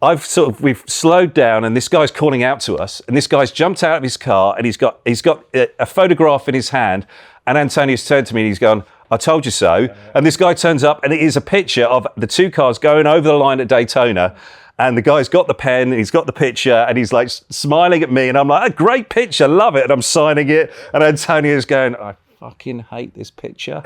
we've slowed down, and this guy's calling out to us, and this guy's jumped out of his car, and he's got a photograph in his hand, and Antonio's turned to me and he's gone, "I told you so." And this guy turns up, and it is a picture of the two cars going over the line at Daytona, and the guy's got the pen, he's got the picture, and he's like smiling at me, and I'm like, "A great picture, love it," and I'm signing it, and Antonio's going, "I fucking hate this picture."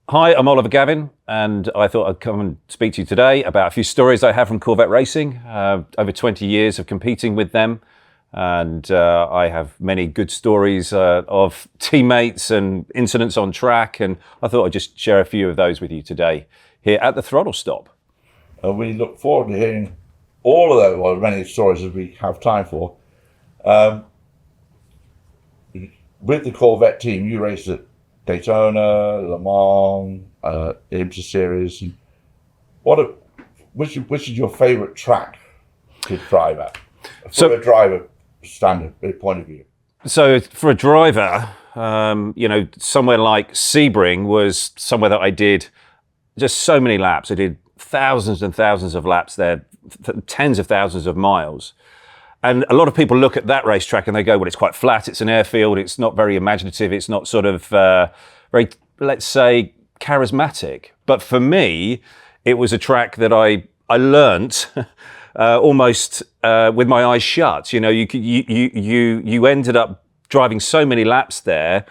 Hi, I'm Oliver Gavin, and I thought I'd come and speak to you today about a few stories I have from Corvette Racing. Over 20 years of competing with them, and I have many good stories of teammates and incidents on track, and I thought I'd just share a few of those with you today here at the Throttlestop. We look forward to hearing all of those, or as many stories as we have time for. With the Corvette team, you raced at Daytona, Le Mans, IMSA series. Which is your favourite track to drive at? From a driver standard point of view. So for a driver, somewhere like Sebring was somewhere that I did just so many laps. I did thousands and thousands of laps there, tens of thousands of miles. And a lot of people look at that racetrack and they go, well, it's quite flat, it's an airfield, it's not very imaginative, it's not sort of very, let's say, charismatic. But for me, it was a track that I learnt almost with my eyes shut. You know, you ended up driving so many laps there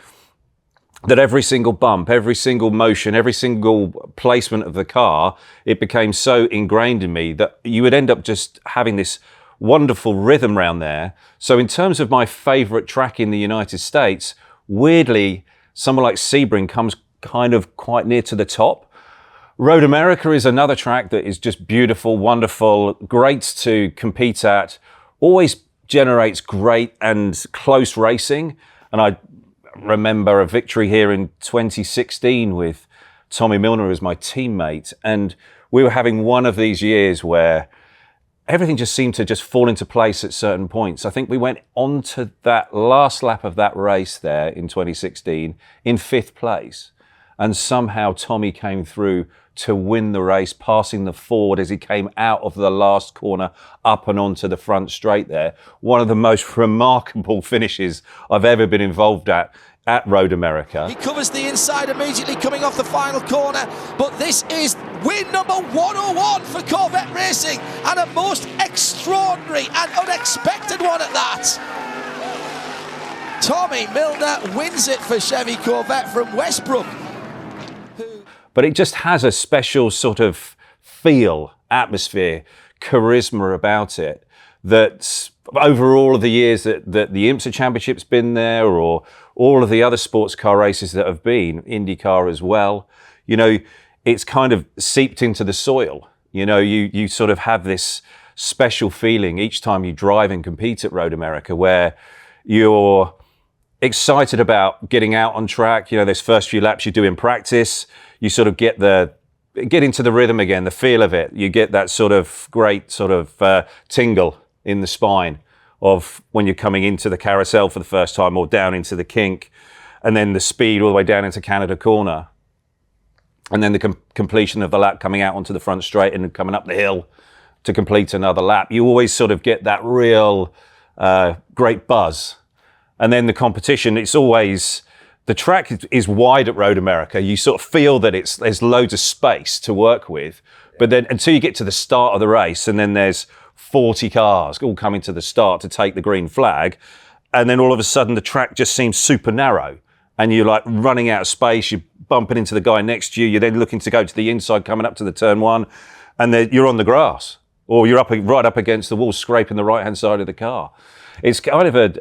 that every single bump, every single motion, every single placement of the car, it became so ingrained in me that you would end up just having this wonderful rhythm round there. So in terms of my favourite track in the United States, weirdly, someone like Sebring comes kind of quite near to the top. Road America is another track that is just beautiful, wonderful, great to compete at, always generates great and close racing. And I remember a victory here in 2016 with Tommy Milner as my teammate. And we were having one of these years where everything just seemed to just fall into place at certain points. I think we went on to that last lap of that race there in 2016 in 5th place. And somehow Tommy came through to win the race, passing the Ford as he came out of the last corner up and onto the front straight there. One of the most remarkable finishes I've ever been involved at Road America. He covers the inside immediately coming off the final corner, but this is win number 101 for Corvette Racing, and a most extraordinary and unexpected one at that. Tommy Milner wins it for Chevy Corvette from Westbrook. But it just has a special sort of feel, atmosphere, charisma about it that over all of the years that the IMSA Championship's been there, or all of the other sports car races that have been, IndyCar as well, you know, it's kind of seeped into the soil. You know, you sort of have this special feeling each time you drive and compete at Road America where you're excited about getting out on track. You know, those first few laps you do in practice, you sort of get into the rhythm again, the feel of it. You get that sort of great sort of tingle in the spine of when you're coming into the carousel for the first time or down into the kink, and then the speed all the way down into Canada Corner, and then the completion of the lap coming out onto the front straight and coming up the hill to complete another lap. You always sort of get that real great buzz. And then the competition, it's always, the track is wide at Road America. You sort of feel that there's loads of space to work with, but then until you get to the start of the race, and then there's 40 cars all coming to the start to take the green flag, and then all of a sudden the track just seems super narrow, and you're like running out of space, you're bumping into the guy next to you, you're then looking to go to the inside coming up to the turn one, and then you're on the grass, or you're right up against the wall scraping the right-hand side of the car. It's kind of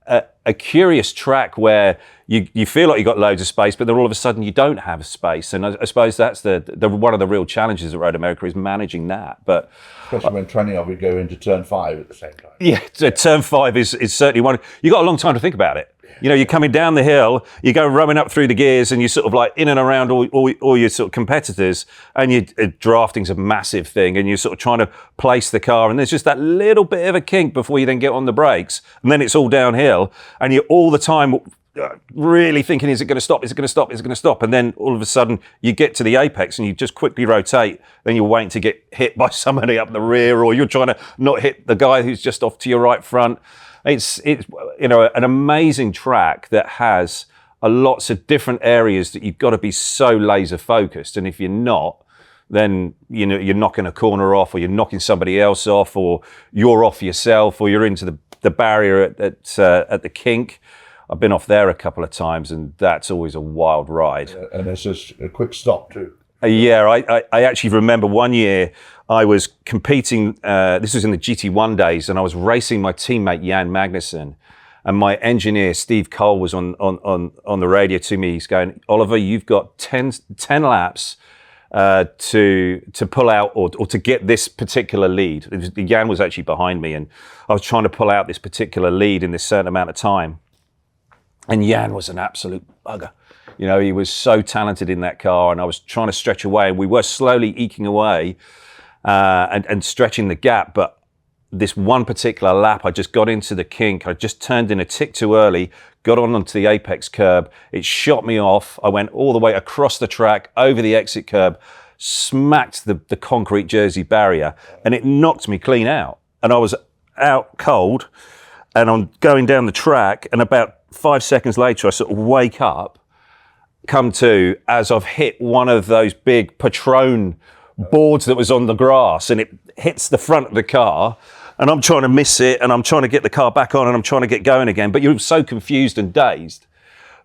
a curious track where you feel like you've got loads of space, but then all of a sudden you don't have space. And I suppose that's the one of the real challenges at Road America is managing that. But especially when 20 of you go into turn 5 at the same time. Yeah, so turn 5 is certainly one. You've got a long time to think about it. You know, you're coming down the hill, you go rowing up through the gears, and you're sort of like in and around all your sort of competitors, and drafting's a massive thing, and you're sort of trying to place the car, and there's just that little bit of a kink before you then get on the brakes, and then it's all downhill, and you're all the time really thinking, is it going to stop? Is it going to stop? Is it going to stop? And then all of a sudden you get to the apex and you just quickly rotate. Then you're waiting to get hit by somebody up the rear, or you're trying to not hit the guy who's just off to your right front. It's you know, an amazing track that has lots of different areas that you've got to be so laser focused. And if you're not, then you know you're knocking a corner off, or you're knocking somebody else off, or you're off yourself, or you're into the barrier at the kink. I've been off there a couple of times, and that's always a wild ride. And it's just a quick stop too. Yeah, I actually remember one year I was competing, this was in the GT1 days, and I was racing my teammate Jan Magnussen, and my engineer Steve Cole was on the radio to me. He's going, Oliver, you've got 10 laps to pull out or to get this particular lead. Jan was actually behind me, and I was trying to pull out this particular lead in this certain amount of time. And Jan was an absolute bugger. You know, he was so talented in that car, and I was trying to stretch away, and we were slowly eking away and stretching the gap. But this one particular lap, I just got into the kink. I just turned in a tick too early, got onto the apex curb. It shot me off. I went all the way across the track, over the exit curb, smacked the concrete Jersey barrier, and it knocked me clean out. And I was out cold, and I'm going down the track, and about 5 seconds later, I sort of wake up, come to, as I've hit one of those big Patron boards that was on the grass, and it hits the front of the car, and I'm trying to miss it, and I'm trying to get the car back on, and I'm trying to get going again. But you're so confused and dazed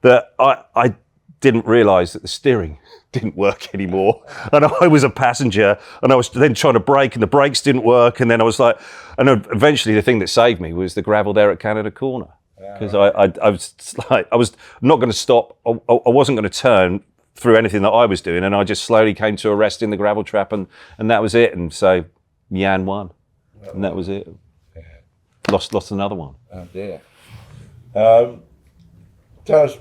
that I didn't realise that the steering didn't work anymore. And I was a passenger, and I was then trying to brake, and the brakes didn't work. And then I was like, and eventually the thing that saved me was the gravel there at Canada Corner. Because I was not going to stop. I wasn't going to turn through anything that I was doing, and I just slowly came to a rest in the gravel trap, and that was it. And so Jan won, and that was it. Yeah. Lost another one. Oh dear. Tell us,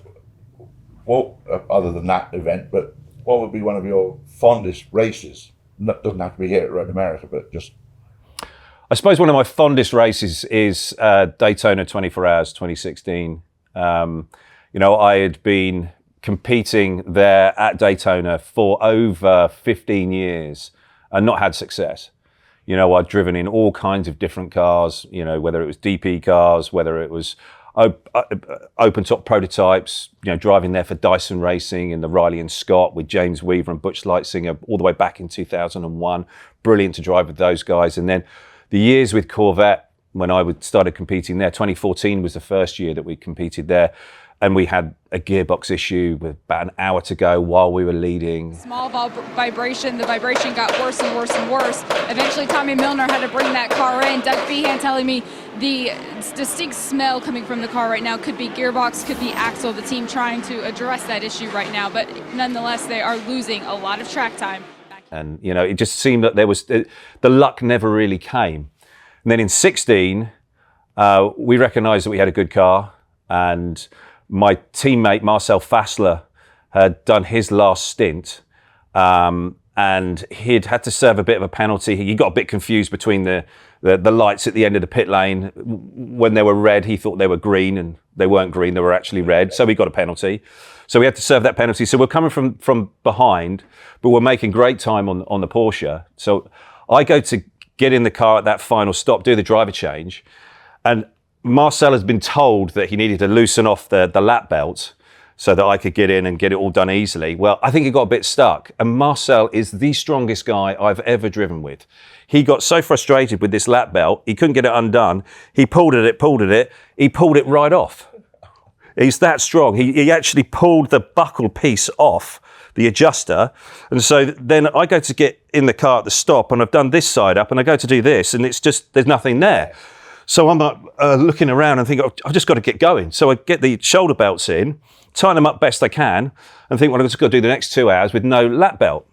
what other than that event, but what would be one of your fondest races? Doesn't have to be here at Road America, but just. I suppose one of my fondest races is Daytona 24 Hours 2016. You know, I had been competing there at Daytona for over 15 years and not had success. You know, I'd driven in all kinds of different cars, you know, whether it was DP cars, whether it was open top prototypes, you know, driving there for Dyson Racing and the Riley and Scott with James Weaver and Butch Leitzinger all the way back in 2001. Brilliant to drive with those guys. And then the years with Corvette, when I started competing there, 2014 was the first year that we competed there, and we had a gearbox issue with about an hour to go while we were leading. Small vibration, the vibration got worse and worse and worse. Eventually Tommy Milner had to bring that car in. Doug Feehan telling me the distinct smell coming from the car right now could be gearbox, could be axle. The team trying to address that issue right now, but nonetheless they are losing a lot of track time. And, you know, it just seemed that there was, the luck never really came. And then in 16, we recognised that we had a good car, and my teammate Marcel Fassler had done his last stint, and he'd had to serve a bit of a penalty. He got a bit confused between the lights at the end of the pit lane. When they were red, he thought they were green, and they weren't green, they were actually red. So we got a penalty. So we had to serve that penalty. So we're coming from behind, but we're making great time on the Porsche. So I go to get in the car at that final stop, do the driver change, and Marcel has been told that he needed to loosen off the lap belt so that I could get in and get it all done easily. Well, I think he got a bit stuck, and Marcel is the strongest guy I've ever driven with. He got so frustrated with this lap belt, he couldn't get it undone. He pulled it, he pulled it right off. He's that strong. He actually pulled the buckle piece off the adjuster. And so then I go to get in the car at the stop, and I've done this side up, and I go to do this, and it's just, there's nothing there. So I'm looking around and think, I've just got to get going. So I get the shoulder belts in, tighten them up best I can, and think, well, I've just got to do the next 2 hours with no lap belt.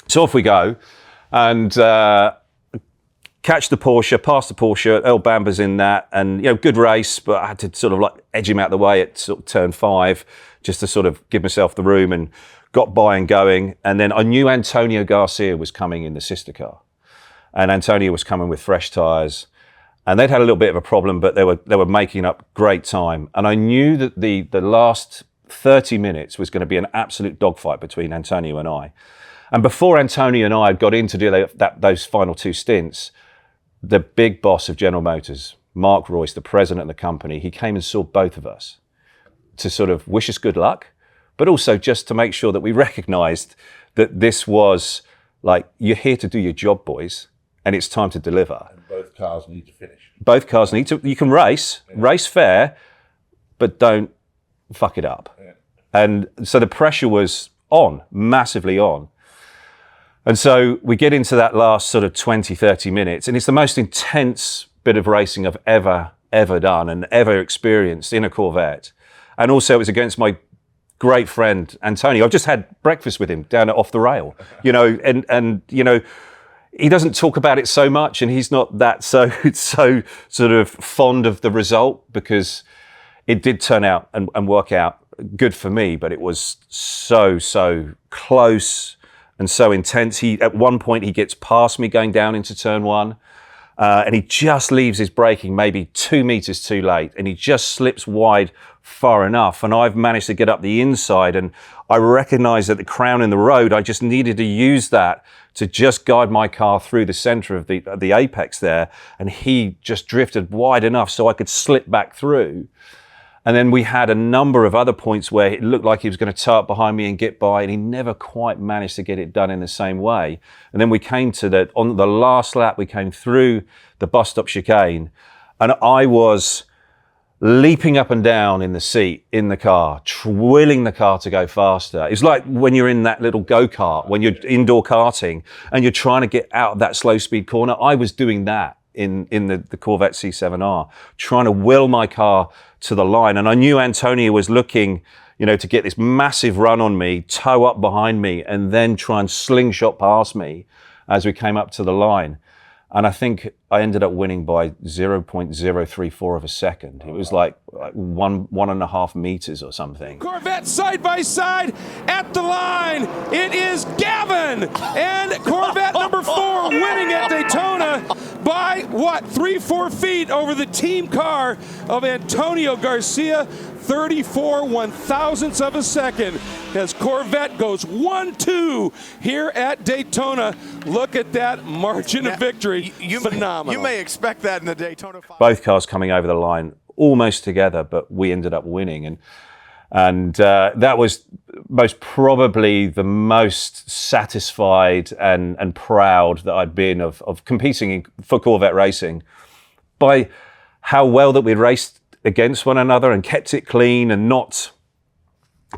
So off we go, and catch the Porsche, pass the Porsche, Earl Bamber's in that, and good race, but I had to sort of like edge him out of the way at sort of turn 5 just to sort of give myself the room, and got by and going. And then I knew Antonio Garcia was coming in the sister car, and Antonio was coming with fresh tyres, and they'd had a little bit of a problem, but they were making up great time. And I knew that the last 30 minutes was going to be an absolute dogfight between Antonio and I. And before Antonio and I got in to do those final 2 stints, the big boss of General Motors, Mark Royce, the president of the company, he came and saw both of us to sort of wish us good luck, but also just to make sure that we recognized that this was like, you're here to do your job, boys, and it's time to deliver. And both cars need to finish. Both cars need to, you can race fair, but don't fuck it up. Yeah. And so the pressure was on, massively on. And so we get into that last sort of 20, 30 minutes, and it's the most intense bit of racing I've ever done and ever experienced in a Corvette. And also it was against my great friend, Antonio. I've just had breakfast with him down at Off the Rail, and he doesn't talk about it so much, and he's not that so sort of fond of the result, because it did turn out and work out good for me, but it was so close and so intense. At one point he gets past me going down into turn 1, and he just leaves his braking maybe 2 meters too late, and he just slips wide far enough, and I've managed to get up the inside, and I recognise that the crown in the road, I just needed to use that to just guide my car through the centre of the apex there, and he just drifted wide enough so I could slip back through. And then we had a number of other points where it looked like he was going to tow up behind me and get by, and he never quite managed to get it done in the same way. And then we came to on the last lap, we came through the bus stop chicane, and I was leaping up and down in the seat, in the car, willing the car to go faster. It's like when you're in that little go-kart, when you're indoor karting, and you're trying to get out of that slow speed corner. I was doing that in the Corvette C7R, trying to will my car to the line. And I knew Antonio was looking, to get this massive run on me, tow up behind me, and then try and slingshot past me as we came up to the line. And I think I ended up winning by 0.034 of a second. It was like 1.5 meters or something. Corvette side by side at the line. It is Gavin and Corvette number 4 winning at Daytona by 3-4 feet over the team car of Antonio Garcia. 34 one-thousandths of a second as Corvette goes 1-2 here at Daytona. Look at that margin of victory. Phenomenal. You may expect that in the Daytona 5. Both cars coming over the line almost together, but we ended up winning. And that was most probably the most satisfied and proud that I'd been of competing for Corvette Racing, by how well that we'd raced against one another and kept it clean and not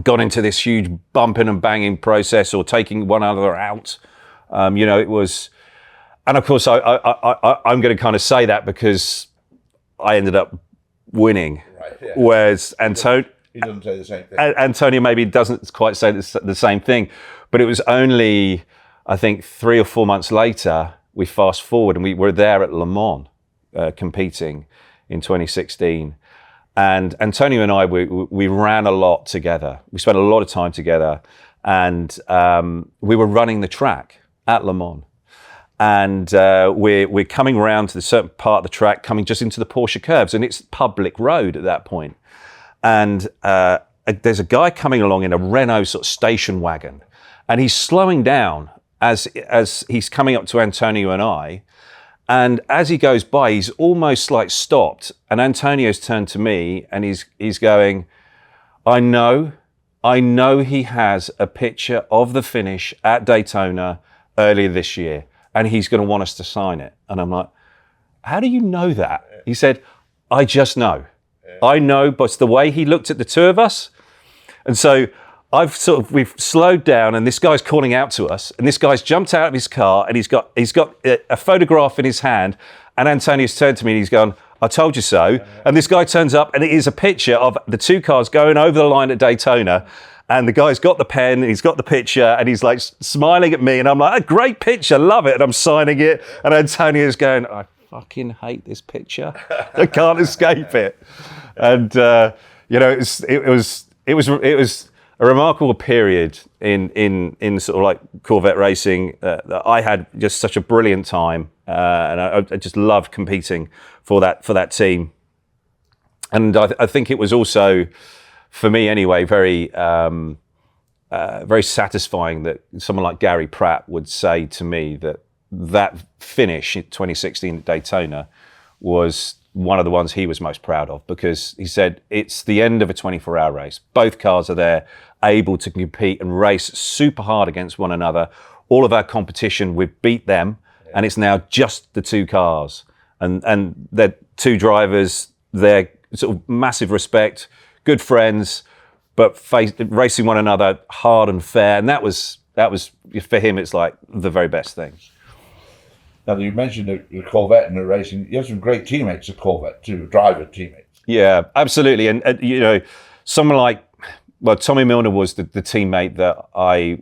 got into this huge bumping and banging process or taking one another out. It was, and of course I'm going to kind of say that because I ended up winning, Right, yeah. Whereas Antonio, He doesn't say the same thing. Antonio maybe doesn't quite say the same thing, but it was only, I think, 3 or 4 months later, we fast forward and we were there at Le Mans competing in 2016. And Antonio and I, we ran a lot together. We spent a lot of time together, and we were running the track at Le Mans. And we're coming around to the certain part of the track, coming just into the Porsche curbs, and it's public road at that point. And there's a guy coming along in a Renault sort of station wagon, and he's slowing down as he's coming up to Antonio and I. And as he goes by, he's almost like stopped. And Antonio's turned to me and he's going, I know he has a picture of the finish at Daytona earlier this year, and he's going to want us to sign it. And I'm like, how do you know that? He said, I just know. I know, but it's the way he looked at the two of us. And so we've slowed down, and this guy's calling out to us, and this guy's jumped out of his car, and he's got a photograph in his hand, and Antonio's turned to me and he's gone, I told you so. And this guy turns up, and it is a picture of the two cars going over the line at Daytona, And the guy's got the pen, he's got the picture, and he's like smiling at me, and I'm like, a great picture, love it, and I'm signing it, and Antonio's going, I fucking hate this picture, I can't escape it. And it was a remarkable period in sort of like Corvette racing. That I had just such a brilliant time, and I just loved competing for that team. And I think it was also, for me anyway, very satisfying that someone like Gary Pratt would say to me that finish in 2016 at Daytona was one of the ones he was most proud of, because he said it's the end of a 24-hour race. Both cars are there, able to compete and race super hard against one another. All of our competition, we've beat them, and it's now just the two cars. And they're two drivers, they're sort of massive respect, good friends, but racing one another hard and fair. And that was for him, it's like the very best thing. Now, you mentioned the Corvette and the racing. You have some great teammates at Corvette too, driver teammates. Yeah, absolutely. And someone like, Tommy Milner was the teammate that I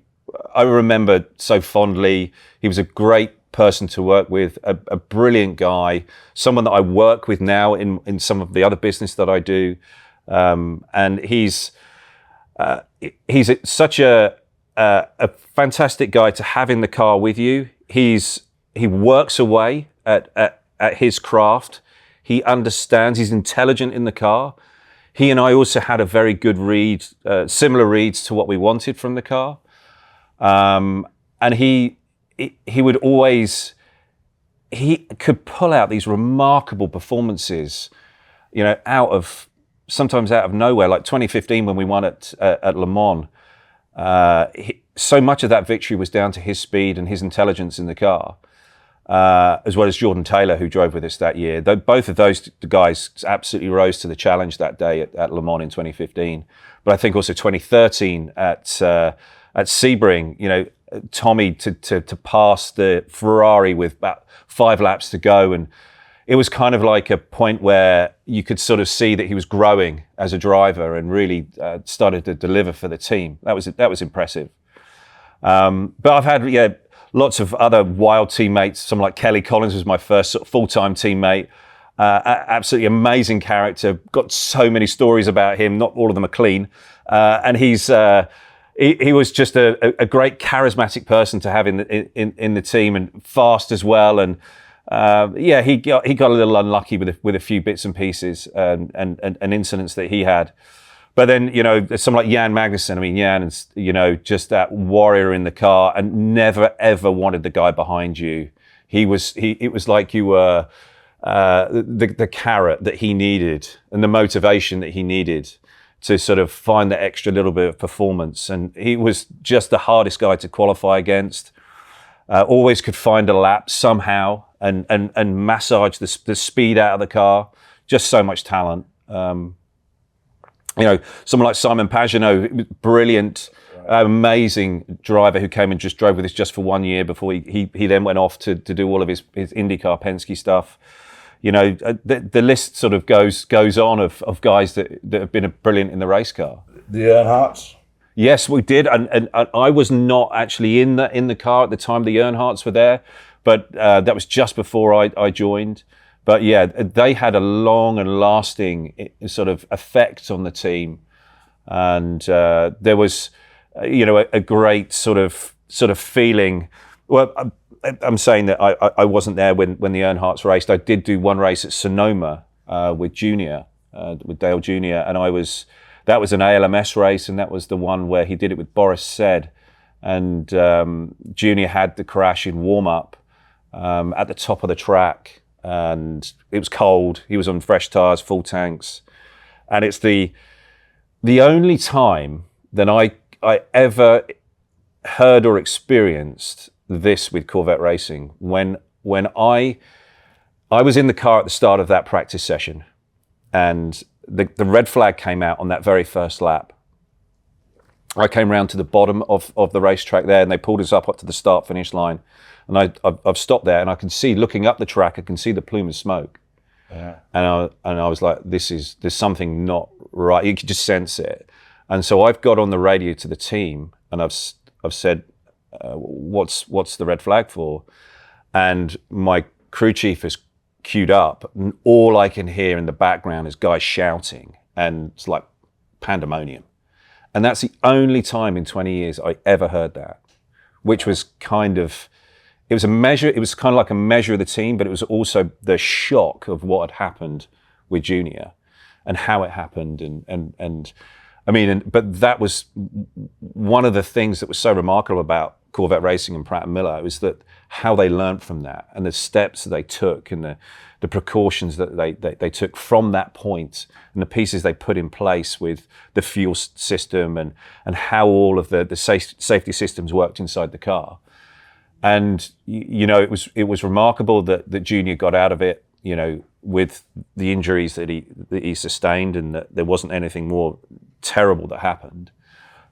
remember so fondly. He was a great person to work with, a brilliant guy, someone that I work with now in some of the other business that I do. And he's such a fantastic guy to have in the car with you. He works away at his craft. He understands. He's intelligent in the car. He and I also had a very good read, similar reads to what we wanted from the car. And he would always, he could pull out these remarkable performances, sometimes out of nowhere, like 2015 when we won at Le Mans. So much of that victory was down to his speed and his intelligence in the car. As well as Jordan Taylor, who drove with us that year. Both of those guys absolutely rose to the challenge that day at Le Mans in 2015. But I think also 2013 at Sebring, Tommy to pass the Ferrari with about 5 laps to go, and it was kind of like a point where you could sort of see that he was growing as a driver and really started to deliver for the team. That was impressive. But I've had lots of other wild teammates. Someone like Kelly Collins was my first sort of full-time teammate. Absolutely amazing character. Got so many stories about him. Not all of them are clean. And he was just a great charismatic person to have in the team, and fast as well. And he got a little unlucky with a few bits and pieces and incidents that he had. But then, there's someone like Jan Magnussen. I mean, Jan is, just that warrior in the car and never, ever wanted the guy behind you. It was like you were the carrot that he needed and the motivation that he needed to sort of find the extra little bit of performance. And he was just the hardest guy to qualify against. Always could find a lap somehow and massage the speed out of the car. Just so much talent. Someone like Simon Pagenaud, brilliant, amazing driver who came and just drove with us just for 1 year before he then went off to do all of his IndyCar Penske stuff. The list sort of goes on of guys that have been brilliant in the race car. The Earnhardts? Yes, we did, and I was not actually in the car at the time the Earnhardts were there, but that was just before I joined. But yeah, they had a long and lasting sort of effect on the team, and there was, a great sort of feeling. Well, I'm saying that I wasn't there when the Earnhardts raced. I did do one race at Sonoma with Junior, with Dale Junior, and that was an ALMS race, and that was the one where he did it with Boris Said, and Junior had the crash in warm up at the top of the track. And it was cold. He was on fresh tires, full tanks, and it's the only time that I ever heard or experienced this with Corvette racing. When I was in the car at the start of that practice session, and the red flag came out on that very first lap. I came round to the bottom of the racetrack there, and they pulled us up to the start-finish line. And I've stopped there, and I can see, looking up the track, I can see the plume of smoke. Yeah. And I was like, there's something not right. You could just sense it. And so I've got on the radio to the team, and I've said, what's the red flag for? And my crew chief is queued up, and all I can hear in the background is guys shouting, and it's like pandemonium. And that's the only time in 20 years I ever heard that, which was kind of, it was kind of like a measure of the team, but it was also the shock of what had happened with Junior and how it happened. And I mean, but that was one of the things that was so remarkable about Corvette Racing and Pratt & Miller. It was that how they learned from that, and the steps that they took, and the precautions that they took from that point, and the pieces they put in place with the fuel system and how all of the safety systems worked inside the car. And you know, it was remarkable that Junior got out of it, you know, with the injuries that he sustained, and that there wasn't anything more terrible that happened.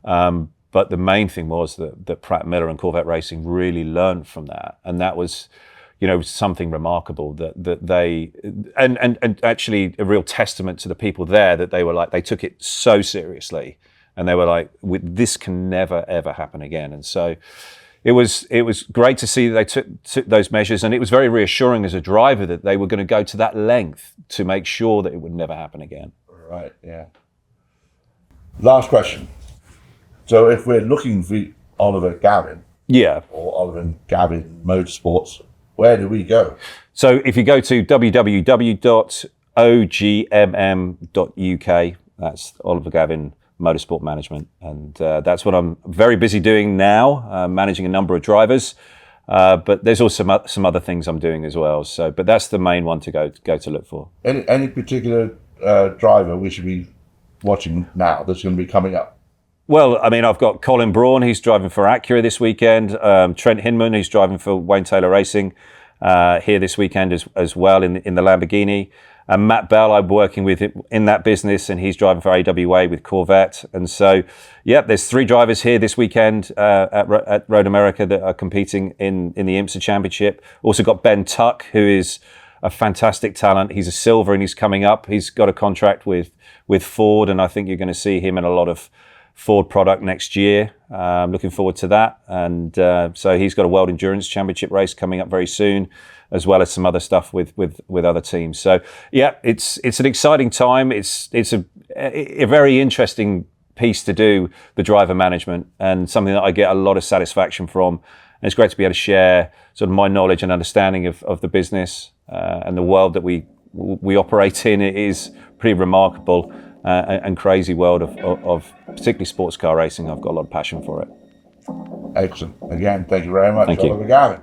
But the main thing was that Pratt & Miller and Corvette Racing really learned from that, and that was, you know, something remarkable that they and actually a real testament to the people there, that they were like, they took it so seriously, and they were like, this can never ever happen again. And so it was great to see that they took those measures, and it was very reassuring as a driver that they were going to go to that length to make sure that it would never happen again. Right. Yeah. Last question. So if we're looking for Oliver Gavin, or Oliver Gavin Motorsports, where do we go? So if you go to www.ogmm.uk, that's Oliver Gavin Motorsport Management, and that's what I'm very busy doing now, managing a number of drivers. But there's also some other things I'm doing as well. So, but that's the main one to go to look for. Any particular driver we should be watching now that's going to be coming up? Well, I mean, I've got Colin Braun, who's driving for Acura this weekend. Trent Hinman, who's driving for Wayne Taylor Racing here this weekend as well in the Lamborghini. And Matt Bell, I'm working with in that business, and he's driving for AWA with Corvette. And so, there's 3 drivers here this weekend at Road America that are competing in the IMSA Championship. Also got Ben Tuck, who is a fantastic talent. He's a silver, and he's coming up. He's got a contract with Ford, and I think you're going to see him in a lot of Ford product next year. I'm looking forward to that. And so he's got a World Endurance Championship race coming up very soon, as well as some other stuff with other teams. So it's an exciting time. It's a very interesting piece to do, the driver management, and something that I get a lot of satisfaction from. And it's great to be able to share sort of my knowledge and understanding of the business and the world that we operate in. It is pretty remarkable and crazy world of particularly sports car racing. I've got a lot of passion for it. Excellent. Again, thank you very much, Thank you. Oliver Gavin.